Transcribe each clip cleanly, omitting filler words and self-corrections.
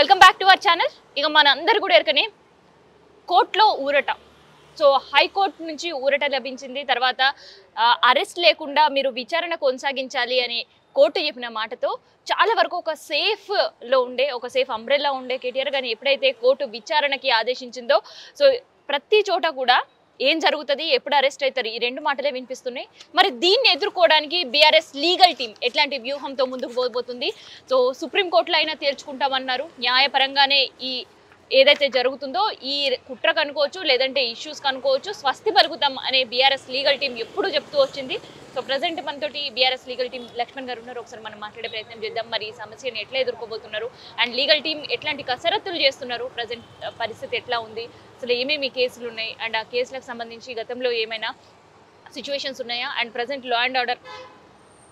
Welcome back to our channel. ఇక మన అందరు కూడా ఎరకనే కోర్టులో ఊరట. సో హైకోర్టు నుంచి ఊరట లభించింది. తర్వాత అరెస్ట్ లేకుండా మీరు విచారణ కొనసాగించాలి అని కోర్టు చెప్పిన మాటతో చాలా వరకు ఒక సేఫ్ అంబ్రెల్లా ఉండే కేటీఆర్ గాని ఎప్పుడైతే కోర్టు విచారణకి ఆదేశించిందో సో ప్రతి చోట కూడా ఏం జరుగుతుంది, ఎప్పుడు అరెస్ట్ అవుతారు, ఈ రెండు మాటలే వినిపిస్తున్నాయి. మరి దీన్ని ఎదుర్కోవడానికి బీఆర్ఎస్ లీగల్ టీం ఎట్లాంటి వ్యూహంతో ముందుకు పోబోతుంది? సో సుప్రీంకోర్టులో అయినా తేల్చుకుంటామన్నారు. న్యాయపరంగానే ఈ ఏదైతే జరుగుతుందో ఈ కుట్రకు అనుకోవచ్చు, లేదంటే ఇష్యూస్ కనుకోవచ్చు, స్వస్తి పలుకుతాం అనే బీఆర్ఎస్ లీగల్ టీం ఎప్పుడు చెప్తూ వచ్చింది. సో ప్రజెంట్ మనతోటి బీఆర్ఎస్ లీగల్ టీం లక్ష్మణ్ గారు ఉన్నారు. ఒకసారి మనం మాట్లాడే ప్రయత్నం చేద్దాం. మరి ఈ సమస్యను ఎట్లా ఎదుర్కోబోతున్నారు అండ్ లీగల్ టీం ఎట్లాంటి కసరత్తులు చేస్తున్నారు, ప్రజెంట్ పరిస్థితి ఎట్లా ఉంది, అసలు ఏమేమి కేసులు ఉన్నాయి అండ్ ఆ కేసులకు సంబంధించి గతంలో ఏమైనా సిచ్యువేషన్స్ ఉన్నాయా and present law and order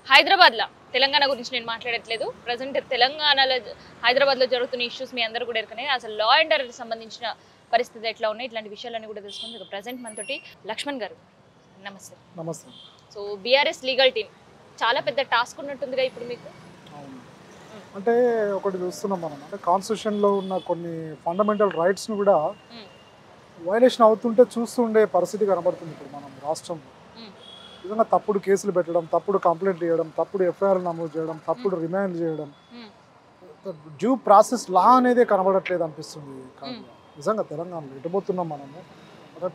హైదరాబాద్లో, తెలంగాణ గురించి నేను మాట్లాడట్లేదు, ప్రజెంట్ తెలంగాణలో హైదరాబాద్లో జరుగుతున్న ఇష్యూస్ మీ అందరూ కూడా ఎరుకనే, అసలు లా అండ్ ఆర్డర్కి సంబంధించిన పరిస్థితి ఎట్లా ఉన్నాయి, ఇట్లాంటి విషయాలన్నీ కూడా తెలుసుకుంది. ప్రజెంట్ మనతోటి లక్ష్మణ్ గారు. నమస్తే. నమస్తే. సో బీఆర్ఎస్ లీగల్ టీం చాలా పెద్ద టాస్క్ ఉన్నట్టుందిగా ఇప్పుడు మీకు. అంటే ఒకటి చూస్తున్నాం మనం, అంటే కాన్స్టిట్యూషన్లో ఉన్న కొన్ని ఫండమెంటల్ రైట్స్ను కూడా వైలేషన్ అవుతుంటే చూస్తుండే పరిస్థితి కనబడుతుంది ఇప్పుడు మనం రాష్ట్రంలో. నిజంగా తప్పుడు కేసులు పెట్టడం, తప్పుడు కంప్లైంట్లు చేయడం, తప్పుడు ఎఫ్ఐఆర్ నమోదు చేయడం, తప్పుడు రిమాండ్ చేయడం, డ్యూ ప్రాసెస్ లా అనేది కనబడట్లేదు అనిపిస్తుంది. నిజంగా తెలంగాణలో ఎటుపోతున్నాం మనము,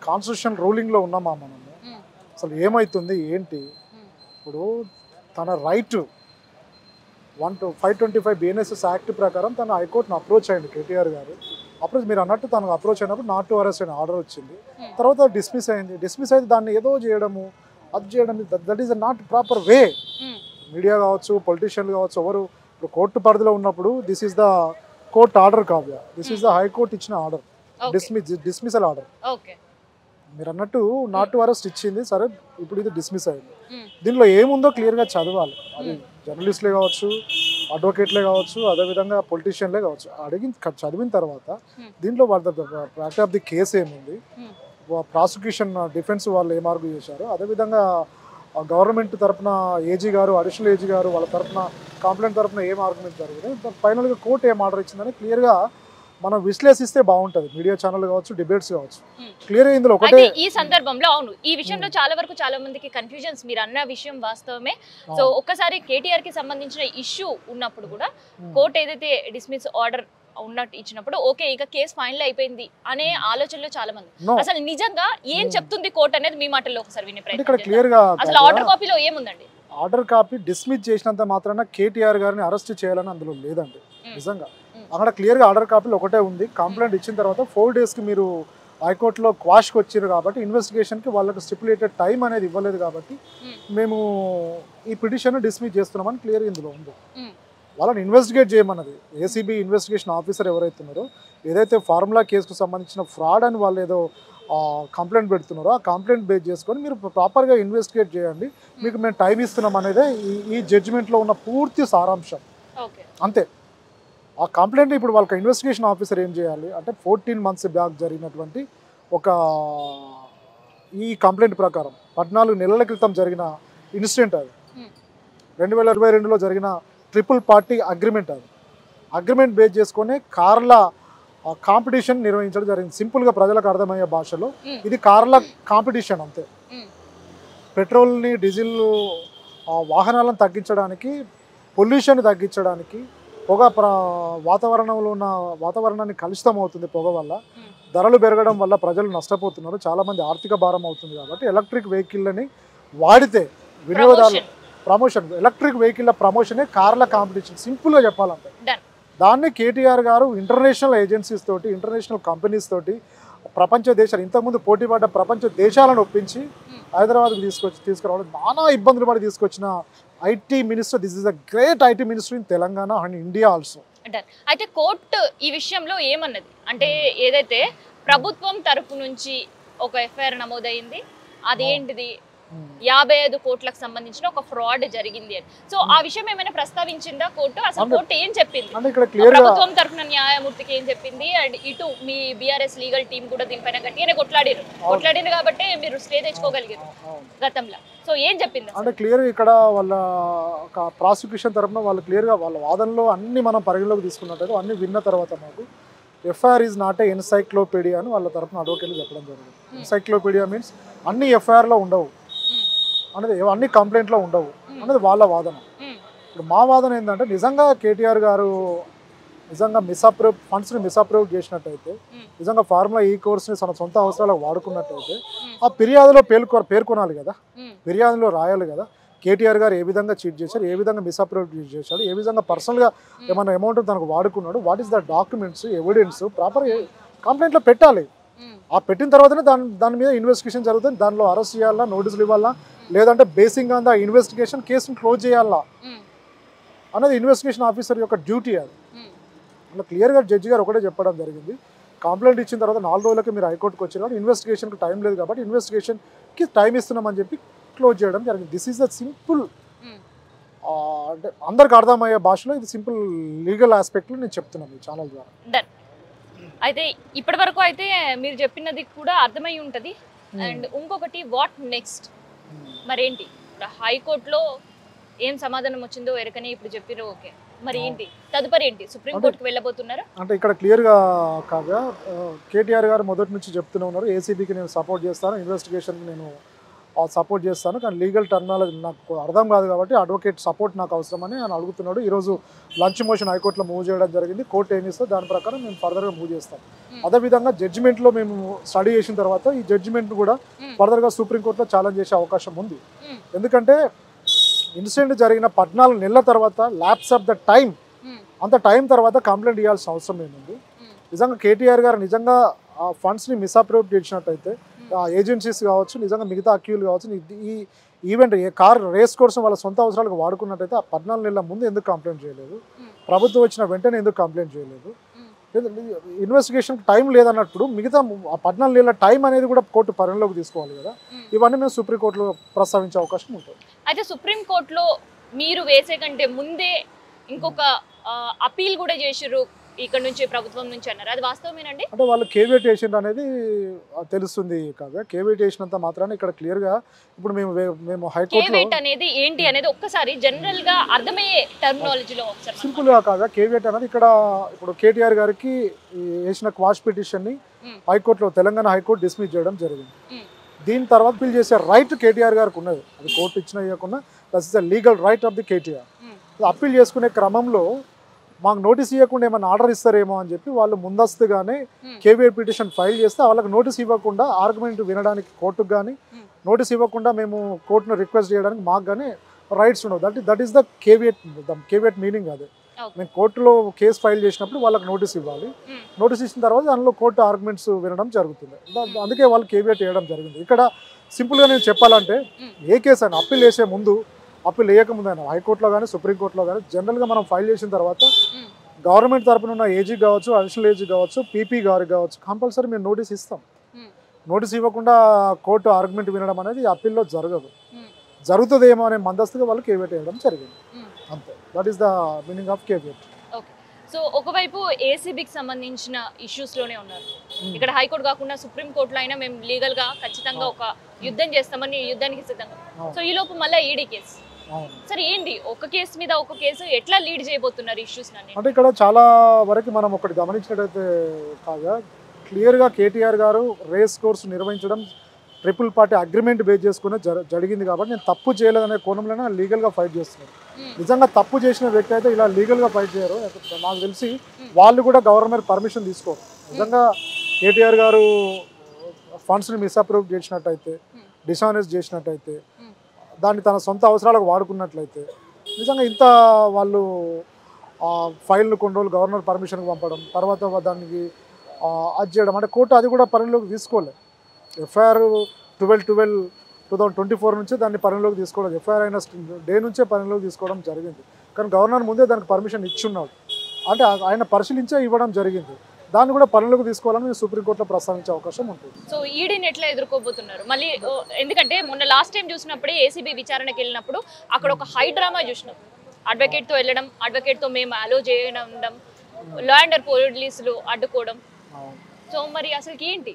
కాన్స్టిట్యూషన్ రూలింగ్లో ఉన్నామా మనము, అసలు ఏమవుతుంది ఏంటి? ఇప్పుడు తన రైట్ 525 BNSS యాక్ట్ ప్రకారం తన హైకోర్టును అప్రోచ్ అయ్యింది కేటీఆర్ గారు. అప్రోచ్ మీరు అన్నట్టు తనకు అప్రోచ్ అయినప్పుడు నాట్ టు అరెస్ట్ అనే ఆర్డర్ వచ్చింది. తర్వాత డిస్మిస్ అయింది. డిస్మిస్ అయితే దాన్ని ఏదో చేయడము, అది చేయడం, that is not proper way. Media కావచ్చు, పొలిటీషియన్లు కావచ్చు, ఎవరు ఇప్పుడు కోర్టు పరిధిలో ఉన్నప్పుడు this is the court order Kavya, this is the high court ఇచ్చిన ఆర్డర్, డిస్మిసల్ ఆర్డర్. మీరు అన్నట్టు నాట్ టు అరెస్ట్ ఇచ్చింది, సరే ఇప్పుడు ఇది డిస్మిస్ అయింది. దీనిలో ఏముందో క్లియర్గా చదవాలి. అది జర్నలిస్టులే కావచ్చు, అడ్వకేట్లే కావచ్చు, అదేవిధంగా పొలిటీషియన్లే కావచ్చు, చదివిన తర్వాత దీంట్లో వాళ్ళ ఫ్యాక్ట్ ఆఫ్ ది కేసు ఏముంది, ప్రాసిక్యూషన్ డిఫెన్స్ వాళ్ళు ఏం ఆర్గ్యూ చేశారు, అదేవిధంగా గవర్నమెంట్ తరఫున ఏజీ గారు, అడిషనల్ ఏజీ గారు వాళ్ళ తరఫున కంప్లైంట్ తరఫున ఏం ఆర్గ్యుమెంట్ జరిగింది, ఫైనల్గా కోర్టు ఏం ఆర్డర్ ఇచ్చిందని క్లియర్గా మనం విశ్లేషిస్తే బాగుంటది. మీడియా ఛానల్ కావచ్చు, డిబేట్స్ కావచ్చు, క్లియర్ గా ఇందులో ఒకటే. ఈ సందర్భంలో అవును, ఈ విషయంలో చాలా వరకు చాలా మందికి కన్ఫ్యూజన్స్, మీరు అన్న విషయం వాస్తవమే. సో ఒక్కసారి కేటీఆర్ కి సంబంధించిన ఇష్యూ ఉన్నప్పుడు కూడా కోర్టు ఏదైతే డిస్మిస్ ఆర్డర్ ఉన్నట్టు ఇచ్చినప్పుడు ఓకే ఇక కేసు ఫైనల్ అయిపోయింది అనే ఆలోచనలో చాలా మంది. అసలు నిజంగా ఏం చెప్తుంది కోర్టు అనేది మీ మాటల్లో ఒకసారి వినే ప్రయత్నం. అసలు ఆర్డర్ కాపీలో ఏముందండి? ఆర్డర్ కాపీ డిస్మిస్ చేసినంత మాత్రాన కేటీఆర్ గారిని అరెస్ట్ చేయాలని అందులో లేదండి. నిజంగా అక్కడ క్లియర్గా ఆర్డర్ కాపీలో ఒకటే ఉంది. కంప్లైంట్ ఇచ్చిన తర్వాత 4 daysకి మీరు హైకోర్టులో క్వాష్కి వచ్చారు కాబట్టి ఇన్వెస్టిగేషన్కి వాళ్ళకి స్టిపులేటెడ్ టైం అనేది ఇవ్వలేదు కాబట్టి మేము ఈ పిటిషన్ డిస్మిస్ చేస్తున్నామని క్లియర్గా ఇందులో ఉంది. వాళ్ళని ఇన్వెస్టిగేట్ చేయమన్నది ఏసీబీ ఇన్వెస్టిగేషన్ ఆఫీసర్ ఎవరైతే ఉన్నారో, ఏదైతే ఫార్ములా కేసుకు సంబంధించిన ఫ్రాడ్ అని వాళ్ళు ఏదో కంప్లైంట్ పెడుతున్నారో ఆ కంప్లైంట్ బేస్ చేసుకొని మీరు ప్రాపర్గా ఇన్వెస్టిగేట్ చేయండి, మీకు మేము టైం ఇస్తున్నాం అనేదే ఈ జడ్జిమెంట్లో ఉన్న పూర్తి సారాంశం. అంతే. ఆ కంప్లైంట్ ఇప్పుడు వాళ్ళకి ఇన్వెస్టిగేషన్ ఆఫీసర్ ఏం చేయాలి అంటే 14 months బ్యాక్ జరిగినటువంటి ఒక ఈ కంప్లైంట్ ప్రకారం 14 నెలల క్రితం జరిగిన ఇన్సిడెంట్ అది, 2022లో జరిగిన ట్రిపుల్ పార్టీ అగ్రిమెంట్. అది అగ్రిమెంట్ బేస్ చేసుకొని కార్ల కాంపిటీషన్ నిర్వహించడం జరిగింది. సింపుల్గా ప్రజలకు అర్థమయ్యే భాషలో ఇది కార్ల కాంపిటీషన్ అంతే. పెట్రోల్ని, డీజిల్ వాహనాలను తగ్గించడానికి, పొల్యూషన్ తగ్గించడానికి, పొగ వాతావరణంలో ఉన్న వాతావరణాన్ని కలుషితం అవుతుంది పొగ వల్ల, ధరలు పెరగడం వల్ల ప్రజలు నష్టపోతున్నారు, చాలామంది ఆర్థిక భారం అవుతుంది. కాబట్టి ఎలక్ట్రిక్ వెహికల్ని వాడితే వినియోగదారులు ప్రమోషన్, ఎలక్ట్రిక్ వెహికల్ల ప్రమోషనే కార్ల కాంపిటీషన్. సింపుల్గా చెప్పాలంటే దాన్ని కేటీఆర్ గారు ఇంటర్నేషనల్ ఏజెన్సీస్ తోటి, ఇంటర్నేషనల్ కంపెనీస్ తోటి, ప్రపంచ దేశాలు ఇంతకుముందు పోటీ పడ్డ ప్రపంచ దేశాలను ఒప్పించి హైదరాబాద్కి తీసుకురావడం, నానా ఇబ్బందులు పడి తీసుకొచ్చిన IT minister. This is a great IT minister in Telangana and India also. అయితే కోర్టు ఈ విషయంలో ఏమన్నది అంటే, ఏదైతే ప్రభుత్వం తరపు నుంచి ఒక ఎఫ్ఐఆర్ నమోదైంది, అదేంటిది 55 కోట్లకు సంబంధించిన ఒక ఫ్రాడ్ జరిగింది అని. సో ఆ విషయం ఏమైనా ప్రస్తావించిందా కోర్టు? అసలు కోర్టు ఏం చెప్పింది? అంటే ఇక్కడ క్లియర్ గా ప్రభుత్వం తరఫున న్యాయమూర్తికి ఏం చెప్పింది, అండ్ ఇటు మీ బీఆర్ఎస్ లీగల్ టీం కూడా దీనిపైన గట్టిగానే కొట్లాడిరు కాబట్టి మీరు స్టే తెచ్చుకోగలిగారు గతంలో. సో ఏం చెప్పింది? అంటే క్లియర్ ఇక్కడ వాళ్ళ ప్రాసిక్యూషన్ తరఫున వాళ్ళు క్లియర్ గా వాళ్ళ వాదనలో అన్ని మనం పరిగణలోకి తీసుకున్నట్టు అన్ని విన్న తర్వాత మాకు FIR is not a encyclopaedia అని వాళ్ళ తరఫున అడ్వకేట్లు చెప్పడం జరిగింది. ఎన్సైక్లోపీడియా మీన్స్ అన్ని ఎఫ్ఐఆర్లో ఉండవు అనేది, అన్ని కంప్లైంట్లో ఉండవు అనేది వాళ్ళ వాదన. ఇప్పుడు మా వాదన ఏంటంటే నిజంగా కేటీఆర్ గారు నిజంగా ఫండ్స్ని మిస్అప్రూవ్ చేసినట్టయితే, నిజంగా ఫార్ములా ఈ కోర్స్ని తన సొంత అవసరాలకు వాడుకున్నట్టయితే ఆ ఫిర్యాదులో పేర్కొనాలి కదా, ఫిర్యాదులో రాయాలి కదా కేటీఆర్ గారు ఏ విధంగా చీట్ చేశారు, ఏ విధంగా మిస్అప్రూవ్ చేశాడు, ఏ విధంగా పర్సనల్గా ఏమైనా అమౌంట్ తనకు వాడుకున్నాడు, what is the documents evidence proper కంప్లైంట్లో పెట్టాలి. ఆ పెట్టిన తర్వాతనే దాని మీద ఇన్వెస్టిగేషన్ జరుగుతుంది. దానిలో అరెస్ట్ చేయాలా, నోటీసులు ఇవ్వాలా, లేదంటే బేసింగ్ ఆన్ ద ఇన్వెస్టిగేషన్ కేసును క్లోజ్ చేయాలా అనేది ఇన్వెస్టిగేషన్ ఆఫీసర్ యొక్క డ్యూటీ. అది అలా క్లియర్గా జడ్జి గారు ఒకటే చెప్పడం జరిగింది. కంప్లైంట్ ఇచ్చిన తర్వాత 4 రోజులకి మీరు హైకోర్టుకు వచ్చారు కాబట్టి ఇన్వెస్టిగేషన్కి టైం లేదు కాబట్టి ఇన్వెస్టిగేషన్కి టైం ఇస్తున్నామని చెప్పి క్లోజ్ చేయడం జరిగింది. దిస్ ఈజ్ ద సింపుల్, అంటే అందరికి అర్థమయ్యే భాషలో ఇది సింపుల్ లీగల్ ఆస్పెక్ట్లో నేను చెప్తున్నాను ఈ ఛానల్ ద్వారా. అయితే ఇప్పటి వరకు అయితే మీరు చెప్పినది కూడా అర్థమై ఉంటుంది. అండ్ ఇంకొకటి వాట్ నెక్స్ట్ మరేంటి? ఇప్పుడు హైకోర్టులో ఏం సమాధానం వచ్చిందో ఎరకనే ఇప్పుడు చెప్పిరో ఓకే, మరి ఏంటి తదుపరి ఏంటి? సుప్రీంకోర్టుకు వెళ్ళబోతున్నారా? అంటే ఇక్కడ క్లియర్గా కాగా కేటీఆర్ గారు మొదటి నుంచి చెప్తూనే ఉన్నారు, ఏసీబీకి నేను సపోర్ట్ చేస్తాను, ఇన్వెస్టిగేషన్కి నేను సపోర్ట్ చేస్తాను, కానీ లీగల్ టర్మినాలజీ నాకు అర్థం కాదు కాబట్టి అడ్వకేట్ సపోర్ట్ నాకు అవసరమని ఆయన అడుగుతున్నాడు. ఈరోజు లంచ్ మోషన్ హైకోర్టులో మూవ్ చేయడం జరిగింది. కోర్టు ఏమి ఇస్తే దాని ప్రకారం మేము ఫర్దర్గా మూవ్ చేస్తాం. అదేవిధంగా జడ్జిమెంట్లో మేము స్టడీ చేసిన తర్వాత ఈ జడ్జిమెంట్ కూడా ఫర్దర్గా సుప్రీంకోర్టులో ఛాలెంజ్ చేసే అవకాశం ఉంది. ఎందుకంటే ఇన్సిడెంట్ జరిగిన 14 నెలల తర్వాత ల్యాప్స్ ఆఫ్ ద టైం, అంత టైం తర్వాత కంప్లైంట్ ఇవ్వాల్సిన అవసరం ఏముంది? నిజంగా కేటీఆర్ గారు నిజంగా ఆ ఫండ్స్ని మిస్అప్రోప్రియేట్ చేసినట్టయితే ఏజెన్సీస్ కావచ్చు, నిజంగా మిగతా అక్యూలు కావచ్చు, ఈ ఈవెంట్ కార్ రేస్ కోసం వాళ్ళ సొంత అవసరాలకు వాడుకున్నట్టయితే ఆ 14 నెలల ముందు ఎందుకు కంప్లైంట్ చేయలేదు? ప్రభుత్వం వచ్చిన వెంటనే ఎందుకు కంప్లైంట్ చేయలేదు? ఇన్వెస్టిగేషన్కి టైం లేదన్నప్పుడు మిగతా ఆ 14 నెలల టైం అనేది కూడా కోర్టు పరిగణలోకి తీసుకోవాలి కదా. ఇవన్నీ మేము సుప్రీంకోర్టులో ప్రస్తావించే అవకాశం ఉంటుంది. అయితే సుప్రీంకోర్టులో మీరు వేసే కంటే ముందే ఇంకొక అపీల్ కూడా చేసిర్రు ఇక్కడ నుంచి ప్రభుత్వం నుంచి అన్నారు, అది వాస్తవమేనండి? అంటే వాళ్ళు కేవేట్ వేసిండ్రు అనేది తెలుస్తుంది కాగా, కేవేట్ వేసినంత మాత్రాన్ని ఇక్కడ క్లియర్గా ఇప్పుడు మేము హైకోర్టులో అనేది ఏంటి అనేది ఒక్కసారి జనరల్ గా అర్థమయ్యే టర్మినాలజీలో ఒకసారి సింపుల్గా కాగా కేవేట్ అనేది ఇక్కడ ఇప్పుడు కేటీఆర్ గారికి వేసిన క్వాష్ పిటిషన్ని హైకోర్టులో తెలంగాణ హైకోర్టు డిస్మిస్ చేయడం జరిగింది. దీని తర్వాత అప్పీల్ చేసే రైట్ కేటీఆర్ గారికి ఉన్నది, అది కోర్టు ఇచ్చిన ఇవ్వకుండా that is the legal right of the KTR. Appeal చేసుకునే క్రమంలో మాకు నోటీస్ ఇవ్వకుండా ఏమైనా ఆర్డర్ ఇస్తారేమో అని చెప్పి వాళ్ళు ముందస్తుగానే కేవీఆర్ పిటిషన్ ఫైల్ చేస్తే వాళ్ళకి నోటీస్ ఇవ్వకుండా ఆర్గ్యుమెంట్ వినడానికి కోర్టుకు కానీ నోటీస్ ఇవ్వకుండా మేము కోర్టును రిక్వెస్ట్ చేయడానికి మాకు కానీ రైట్స్ ఉండవు. That is the KVR meaning. అదే మేము కోర్టులో కేసు ఫైల్ చేసినప్పుడు వాళ్ళకి నోటీస్ ఇవ్వాలి, నోటీస్ ఇచ్చిన తర్వాత దానిలో కోర్టు ఆర్గ్యుమెంట్స్ వినడం జరుగుతుంది. అందుకే వాళ్ళు కేవీఆర్ వేయడం జరిగింది. ఇక్కడ సింపుల్గా నేను చెప్పాలంటే ఏ కేసు అయినా అప్పీల్ వేసే ముందు, అప్పీల్ వేయకముందు అయినా హైకోర్టులో కానీ సుప్రీంకోర్టులో కానీ జనరల్గా మనం ఫైల్ చేసిన తర్వాత గవర్నమెంట్ తరపున ఉన్న ఏజీ కావచ్చు, అడిషనల్ ఏజీ కావచ్చు, పీపీ గారికి కావచ్చు కంపల్సరీ మేము నోటీస్ ఇస్తాం. నోటీస్ ఇవ్వకుండా కోర్టు ఆర్గ్యుమెంట్ వినడం అనేది అప్పీల్లో జరగదు. జరుగుతుందేమో అనే మందస్తుగా వాళ్ళు కేవీఆర్ వేయడం జరిగింది, అంతే. That is the meaning of KVR. So ఒకవైపు ఏసీబీకి సంబంధించిన ఇష్యూస్లోనే ఉన్నారు, ఇక్కడ హైకోర్టు కాకుండా సుప్రీంకోర్టులో అయినా మేము లీగల్గా ఖచ్చితంగా ఒక యుద్ధం చేస్తామని యుద్ధానికి సిద్ధంగా. సో ఈ లోపు మళ్ళీ ఈడీ కేసు. సరే ఏంటి ఒక కేసు మీద ఒక కేసు ఎట్లా లీడ్ చేయబోతున్నారు ఇష్యూస్? అంటే ఇక్కడ చాలా వరకు మనం ఒకటి గమనించినట్టయితే కాగా క్లియర్గా కేటీఆర్ గారు రేస్ కోర్సు నిర్వహించడం ట్రిపుల్ పార్టీ అగ్రిమెంట్ బేస్ చేసుకుని జరిగింది కాబట్టి నేను తప్పు చేయలేదనే కోణంలోనే లీగల్గా ఫైట్ చేస్తున్నారు. నిజంగా తప్పు చేసిన వ్యక్తి అయితే ఇలా లీగల్గా ఫైట్ చేయరు. నాకు తెలిసి వాళ్ళు కూడా గవర్నమెంట్ పర్మిషన్ తీసుకోరు. నిజంగా కేటీఆర్ గారు ఫండ్స్ని మిస్అప్రూవ్ చేసినట్టయితే, డిసానెస్ట్ చేసినట్టయితే, దాన్ని తన సొంత అవసరాలకు వాడుకున్నట్లయితే నిజంగా ఇంత వాళ్ళు ఫైల్ను కొన్ని రోజులు గవర్నర్ పర్మిషన్కి పంపడం, తర్వాత దానికి అది చేయడం అంటే కోర్టు అది కూడా పరిగణలోకి తీసుకోలేదు. ఎఫ్ఐఆర్ 12/12/2024 నుంచి దాన్ని పరిగణలోకి తీసుకోవడం, ఎఫ్ఐఆర్ అయిన డే నుంచే పరిగణలోకి తీసుకోవడం జరిగింది. కానీ గవర్నర్ ముందే దానికి పర్మిషన్ ఇచ్చున్నాడు, అంటే ఆయన పరిశీలించే ఇవ్వడం జరిగింది. దాన్ని కూడా పరిగణలోకి తీసుకోవాలని మేము సుప్రీంకోర్టులో ప్రస్తావించే అవకాశం ఉంటుంది. సో ఈడీని ఎట్లా ఎదుర్కోబోతున్నారు మళ్ళీ? ఎందుకంటే మొన్న లాస్ట్ టైం చూసినప్పుడే ఏసీబీ విచారణకి వెళ్ళినప్పుడు అక్కడ ఒక హై డ్రామా చూసినాం. అడ్వకేట్తో వెళ్ళడం, అడ్వకేట్తో మేము అలో చేయడం, లా అండ్ ఆర్డర్ పోలీసులు అడ్డుకోవడం. సో మరి అసలు ఏంటి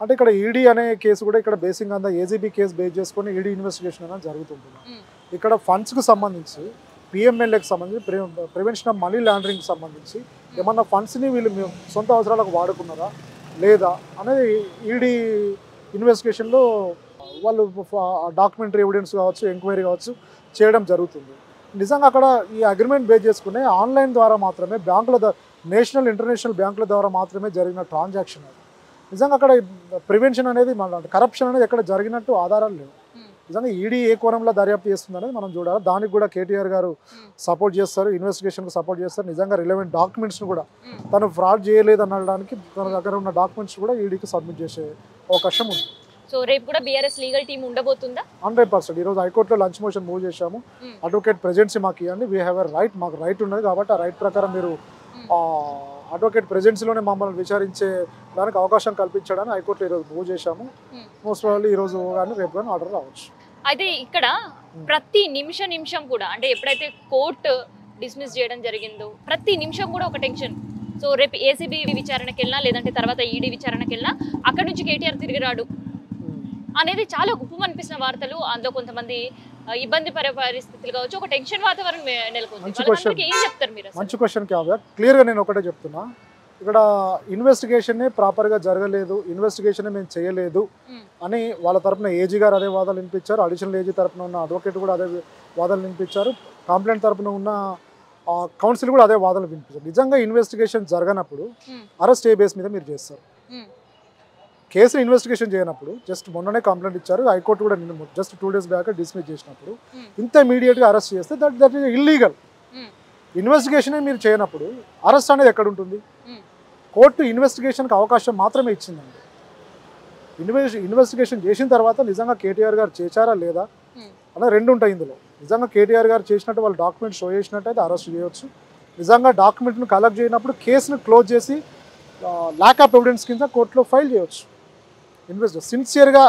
అంటే ఇక్కడ ఈడీ అనే కేసు కూడా ఇక్కడ బేసింగ్ అంతా ఏజీబీ కేసు బేస్ చేసుకొని ఈడీ ఇన్వెస్టిగేషన్ అనేది జరుగుతుంటుంది. ఇక్కడ ఫండ్స్కి సంబంధించి పిఎంఎల్ఏకి సంబంధించి ప్రివెన్షన్ ఆఫ్ మనీ లాండరింగ్కి సంబంధించి ఏమన్నా ఫండ్స్ని వీళ్ళు సొంత అవసరాలకు వాడుకున్నారా లేదా అనేది ఈడీ ఇన్వెస్టిగేషన్లో వాళ్ళు డాక్యుమెంటరీ ఎవిడెన్స్ కావచ్చు, ఎంక్వైరీ కావచ్చు చేయడం జరుగుతుంది. నిజంగా అక్కడ ఈ అగ్రిమెంట్ బేస్ చేసుకునే ఆన్లైన్ ద్వారా మాత్రమే బ్యాంకుల నేషనల్ ఇంటర్నేషనల్ బ్యాంకుల ద్వారా మాత్రమే జరిగిన ట్రాన్సాక్షన్. అది నిజంగా అక్కడ ప్రివెన్షన్ అనేది కరప్షన్ అనేది ఎక్కడ జరిగినట్టు ఆధారాలు లేవు. నిజంగా ఈడీ ఏ కోణంలో దర్యాప్తు చేస్తుంది అనేది మనం చూడాలి. దానికి కూడా కేటీఆర్ గారు సపోర్ట్ చేస్తారు, ఇన్వెస్టిగేషన్కి సపోర్ట్ చేస్తారు. నిజంగా రిలవెంట్ డాక్యుమెంట్స్ని కూడా తను ఫ్రాడ్ చేయలేదు అనడానికి తన దగ్గర ఉన్న డాక్యుమెంట్స్ కూడా ఈడీకి సబ్మిట్ చేసే అవకాశం ఉంది. సో రేపు కూడా బీఆర్ఎస్ లీగల్ టీమ్ ఉండబోతుందా? 100%. ఈరోజు హైకోర్టులో లంచ్ మోషన్ మూవ్ చేశాము. అడ్వకేట్ ప్రెజెన్సీ మాకు ఇవ్వండి, వీ హ్యావ్ ఎ రైట్, మాకు రైట్ ఉన్నది కాబట్టి ఆ రైట్ ప్రకారం మీరు అడ్వకేట్ ప్రెజెన్సీలోనే మమ్మల్ని విచారించే దానికి అవకాశం కల్పించడానికి హైకోర్టు ఈరోజు మూవ్ చేశాము. మోస్ట్ ప్రాబబ్లీ ఈరోజు కానీ రేపు కానీ ఆర్డర్ రావచ్చు. అయితే ఇక్కడ ప్రతి నిమిషం కూడా అంటే ఎప్పుడైతే కోర్టు డిస్మిస్ చేయడం జరిగిందో ప్రతి నిమిషం కూడా ఒక టెన్షన్. సో రేపు ఏసీబీ విచారణకి వెళ్ళినా లేదంటే తర్వాత ఈడీ విచారణకి వెళ్ళినా అక్కడ నుంచి కేటీఆర్ తిరిగి రాడు అనేది చాలా గుప్పం అనిపిస్తున్న వార్తలు. అందులో కొంతమంది ఇబ్బంది పడే పరిస్థితులు కావచ్చు, ఒక టెన్షన్ వాతావరణం నెలకొంది. ఏం చెప్తారు మీరు? మంచి క్వశ్చన్ కావాలి. క్లియర్గా నేను ఒకటే చెప్తున్నా, ఇక్కడ ఇన్వెస్టిగేషన్ ప్రాపర్గా జరగలేదు, ఇన్వెస్టిగేషన్ మేము చేయలేదు అని వాళ్ళ తరపున ఏజీ గారు అదే వాదాలు వినిపించారు, అడిషనల్ ఏజీ తరపున ఉన్న అడ్వకేట్ కూడా అదే వాదాలు వినిపించారు, కంప్లైంట్ తరపున ఉన్న కౌన్సిల్ కూడా అదే వాదాలు వినిపించారు. నిజంగా ఇన్వెస్టిగేషన్ జరగనప్పుడు అరెస్ట్ ఏ బేస్ మీద మీరు చేస్తారు? కేసు ఇన్వెస్టిగేషన్ చేయనప్పుడు జస్ట్ మొన్ననే కంప్లైంట్ ఇచ్చారు, హైకోర్టు కూడా జస్ట్ 2 days బ్యాక్ డిస్మిస్ చేసినప్పుడు ఇంత ఇమీడియట్గా అరెస్ట్ చేస్తే దట్ ఈస్ ఇల్లీగల్. ఇన్వెస్టిగేషనే మీరు చేయనప్పుడు అరెస్ట్ అనేది ఎక్కడ ఉంటుంది? కోర్టు ఇన్వెస్టిగేషన్కి అవకాశం మాత్రమే ఇచ్చిందండి. ఇన్వెస్టిగేషన్ చేసిన తర్వాత నిజంగా కేటీఆర్ గారు చేశారా లేదా అలా రెండు ఉంటాయి ఇందులో. నిజంగా కేటీఆర్ గారు చేసినట్టు వాళ్ళు డాక్యుమెంట్ షో చేసినట్టయితే అరెస్ట్ చేయవచ్చు. నిజంగా డాక్యుమెంట్ను కలెక్ట్ చేయనప్పుడు కేసును క్లోజ్ చేసి ల్యాక్ ఆఫ్ ఎవిడెన్స్ కింద కోర్టులో ఫైల్ చేయవచ్చు. సిన్సియర్గా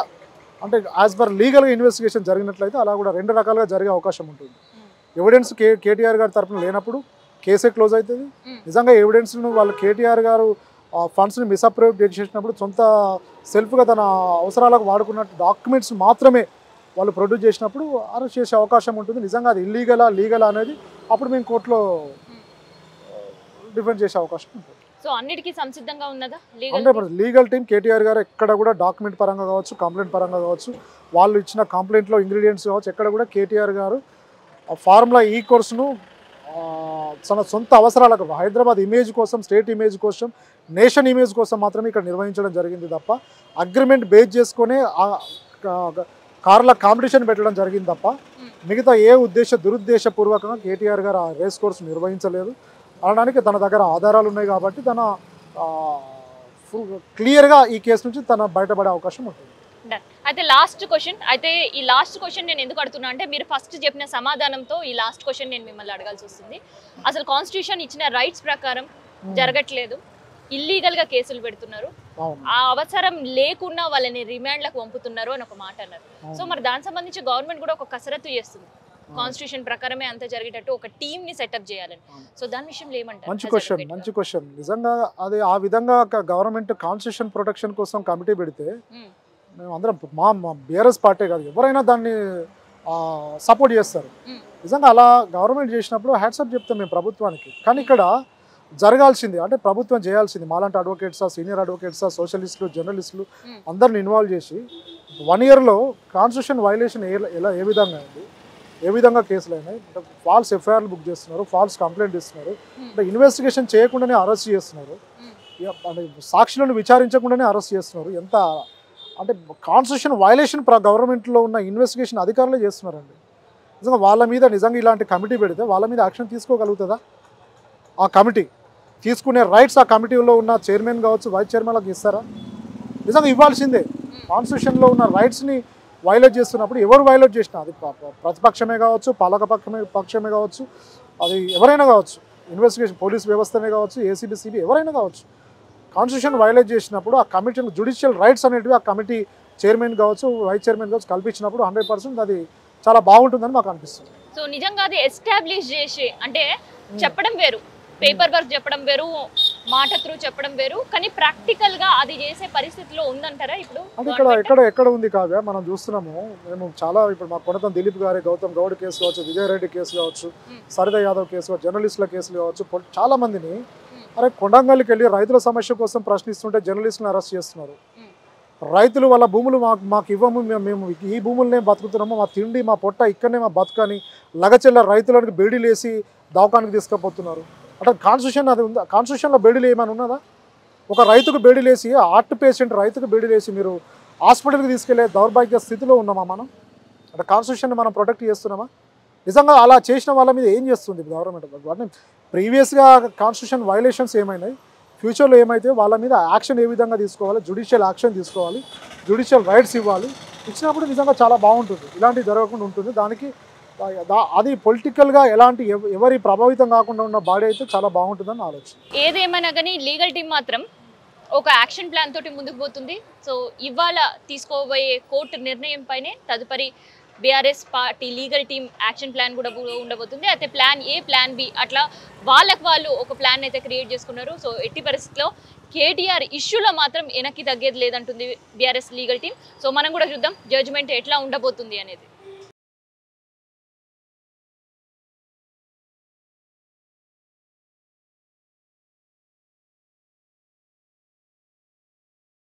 అంటే యాజ్ పర్ లీగల్గా ఇన్వెస్టిగేషన్ జరిగినట్లయితే అలా కూడా 2 రకాలుగా జరిగే అవకాశం ఉంటుంది. ఎవిడెన్స్ కేటీఆర్ గారి తరఫున లేనప్పుడు కేసే క్లోజ్ అవుతుంది. నిజంగా ఎవిడెన్స్ను వాళ్ళు కేటీఆర్ గారు ఫండ్స్ని మిస్అప్రోప్రియేట్ చేసినప్పుడు సొంత సెల్ఫ్గా తన అవసరాలకు వాడుకున్నట్టు డాక్యుమెంట్స్ మాత్రమే వాళ్ళు ప్రొడ్యూస్ చేసినప్పుడు అరెస్ట్ చేసే అవకాశం ఉంటుంది. నిజంగా అది ఇల్లీగలా లీగలా అనేది అప్పుడు మేము కోర్టులో డిఫెండ్ చేసే అవకాశం ఉంటుంది. సో అన్నిటికీ సంసిద్ధంగా ఉన్నదా లీగల్ టీమ్? కేటీఆర్ గారు ఎక్కడ కూడా డాక్యుమెంట్ పరంగా కావచ్చు, కంప్లైంట్ పరంగా కావచ్చు, వాళ్ళు ఇచ్చిన కంప్లైంట్లో ఇంగ్రీడియంట్స్ కావచ్చు, ఎక్కడ కూడా కేటీఆర్ గారు ఫార్ములా ఈ కోర్సును తన సొంత అవసరాలకు హైదరాబాద్ ఇమేజ్ కోసం, స్టేట్ ఇమేజ్ కోసం, నేషన్ ఇమేజ్ కోసం మాత్రమే ఇక్కడ నిర్వహించడం జరిగింది తప్ప అగ్రిమెంట్ బేస్ చేసుకునే కార్ల కాంపిటీషన్ పెట్టడం జరిగింది తప్ప మిగతా ఏ దురుద్దేశపూర్వకంగా కేటీఆర్ గారు ఆ రేస్ కోర్సు నిర్వహించలేదు అనడానికి తన దగ్గర ఆధారాలు ఉన్నాయి కాబట్టి తన క్లియర్గా ఈ కేసు నుంచి తన బయటపడే అవకాశం ఉంటుంది. అయితే లాస్ట్ క్వశ్చన్, అయితే ఈ లాస్ట్ క్వశ్చన్ నేను ఎందుకు అడుగుతున్నా అంటే మీరు ఫస్ట్ చెప్పిన సమాధానంతో ఈ లాస్ట్ క్వశ్చన్ నేను మిమ్మల్ని అడగాల్సి వస్తుంది. అసలు కాన్స్టిట్యూషన్ ఇచ్చిన రైట్స్ ప్రకారం జరగట్లేదు, ఇల్లీగల్గా కేసులు పెడుతున్నారు, ఆ అవసరం లేకుండా వాళ్ళని రిమాండ్లకు పంపుతున్నారు అని ఒక మాట అన్నారు. సో మరి దానికి సంబంధించి గవర్నమెంట్ కూడా ఒక కసరత్తు చేస్తుంది, కాన్స్టిట్యూషన్ ప్రకారమే అంత జరిగేటట్టు ఒక టీమ్ ని సెటప్ చేయాలని. సో దాని విషయంలో ఏమంటారు? మంచి క్వశ్చన్. నిజంగా అది ఆ విధంగా గవర్నమెంట్ కాన్స్టిట్యూషన్ ప్రొటెక్షన్ కోసం కమిటీ పెడితే మేము అందరం మా బీఆర్ఎస్ పార్టీ కాదు ఎవరైనా దాన్ని సపోర్ట్ చేస్తారు. నిజంగా అలా గవర్నమెంట్ చేసినప్పుడు హ్యాట్సప్ చెప్తాం మేము ప్రభుత్వానికి. కానీ ఇక్కడ జరగాల్సింది అంటే ప్రభుత్వం చేయాల్సింది మాలాంటి అడ్వకేట్సా, సీనియర్ అడ్వకేట్సా, సోషలిస్టులు, జర్నలిస్టులు అందరిని ఇన్వాల్వ్ చేసి 1 yearలో కాన్స్టిట్యూషన్ వైలేషన్ ఏ విధంగా అయింది, ఏ విధంగా కేసులు అయినాయి, ఫాల్స్ ఎఫ్ఐఆర్లు బుక్ చేస్తున్నారు, ఫాల్స్ కంప్లైంట్ ఇస్తున్నారు, అంటే ఇన్వెస్టిగేషన్ చేయకుండానే అరెస్ట్ చేస్తున్నారు, సాక్షులను విచారించకుండానే అరెస్ట్ చేస్తున్నారు. ఎంత అంటే కాన్స్టిట్యూషన్ వైలేషన్ గవర్నమెంట్లో ఉన్న ఇన్వెస్టిగేషన్ అధికారులే చేస్తున్నారండి. నిజంగా వాళ్ళ మీద నిజంగా ఇలాంటి కమిటీ పెడితే వాళ్ళ మీద యాక్షన్ తీసుకోగలుగుతుందా? ఆ కమిటీ తీసుకునే రైట్స్ ఆ కమిటీలో ఉన్న చైర్మన్ కావచ్చు, వైస్ చైర్మన్లకు ఇస్తారా? నిజంగా ఇవ్వాల్సిందే. కాన్స్టిట్యూషన్లో ఉన్న రైట్స్ని వైలేట్ చేస్తున్నప్పుడు ఎవరు వైలేట్ చేసినా అది ప్రతిపక్షమే కావచ్చు, పక్షమే కావచ్చు, అది ఎవరైనా కావచ్చు, ఇన్వెస్టిగేషన్ పోలీస్ వ్యవస్థనే కావచ్చు, ఏసీబీ, సిబి ఎవరైనా కావచ్చు, కాన్స్టిట్యూషన్ వైలేట్ చేసినప్పుడు ఆ కమిటీ జ్యుడిషియల్ రైట్స్ అనేటివి ఆ కమిటీ చైర్మన్ కావచ్చు వైస్ చైర్మన్ కావచ్చు కల్పించినప్పుడు 100% అది చాలా బాగుంటుందని మాకు అనిపిస్తుంది. సో నిజంగా అది ఎస్టాబ్లిష్ చేసి అంటే చెప్పడం వేరు, పేపర్ వర్క్ చెప్పడం వేరు, మాట త్రూ చెప్పడం వేరు, కానీ ప్రాక్టికల్ గా అది చేసే పరిస్థితిలో ఉందంటారా ఇప్పుడు? అంటే ఎక్కడ ఉంది కావ్య, మనం చూస్తున్నాము. మేము చాలా ఇప్పుడు మా కొనతం దిలీప్ గారి గౌతమ్ గౌడ్ కేసు కావచ్చు, విజయరెడ్డి కేసు కావచ్చు, సరిత యాదవ్ కేసు, జర్నలిస్టుల కేసులు కావచ్చు, చాలా మందిని అరే కొండంగల్కి వెళ్ళి రైతుల సమస్య కోసం ప్రశ్నిస్తుంటే జర్నలిస్టులను అరెస్ట్ చేస్తున్నారు. రైతులు వాళ్ళ భూములు మాకు ఇవ్వము, మేము ఈ భూములనే బతుకుతున్నాము, మా తిండి మా పొట్ట ఇక్కడనే మా బతుకని లగచెల్ల రైతులకు బేడీలు వేసి దవాఖానికి తీసుకుపోతున్నారు. అంటే కాన్స్టిట్యూషన్ అది ఉందా? కాన్స్టిట్యూషన్లో బేడీలు ఏమైనా ఉన్నదా? ఒక రైతుకు బేడీలు వేసి, హార్ట్ పేషెంట్ రైతుకు బేడీలు వేసి మీరు హాస్పిటల్కి తీసుకెళ్లే దౌర్భాగ్య స్థితిలో ఉన్నామా మనం? అంటే కాన్స్టిట్యూషన్ మనం ప్రొటెక్ట్ చేస్తున్నామా? నిజంగా అలా చేసిన వాళ్ళ మీద ఏం చేస్తుంది గవర్నమెంట్? అంటే ప్రీవియస్గా కాన్స్టిట్యూషన్ వైలేషన్స్ ఏమైనాయి, ఫ్యూచర్లో ఏమైతే వాళ్ళ మీద యాక్షన్ ఏ విధంగా తీసుకోవాలి, జ్యుడిషియల్ యాక్షన్ తీసుకోవాలి, జ్యుడిషియల్ రైట్స్ ఇవ్వాలి. ఇచ్చినప్పుడు నిజంగా చాలా బాగుంటుంది, ఇలాంటివి జరగకుండా ఉంటుంది. దానికి అది పొలిటికల్గా ఎలాంటి ఎవరి ప్రభావితం కాకుండా ఉన్న బాడీ అయితే చాలా బాగుంటుందని ఆలోచన. ఏదేమైనా కానీ లీగల్ టీం మాత్రం ఒక యాక్షన్ ప్లాన్ తోటి ముందుకు పోతుంది. సో ఇవాళ తీసుకోబోయే కోర్టు నిర్ణయం పైనే తదుపరి BRS party legal team action plan కూడా ఉండబోతుంది. అయితే ప్లాన్ ఏ, ప్లాన్ బి అట్లా వాళ్ళు ఒక ప్లాన్ అయితే క్రియేట్ చేసుకున్నారు. సో ఎట్టి పరిస్థితిలో కేటీఆర్ ఇష్యూలో మాత్రం వెనక్కి తగ్గేది లేదంటుంది బీఆర్ఎస్ లీగల్ టీమ్. సో మనం కూడా చూద్దాం జడ్జిమెంట్ ఎట్లా ఉండబోతుంది అనేది.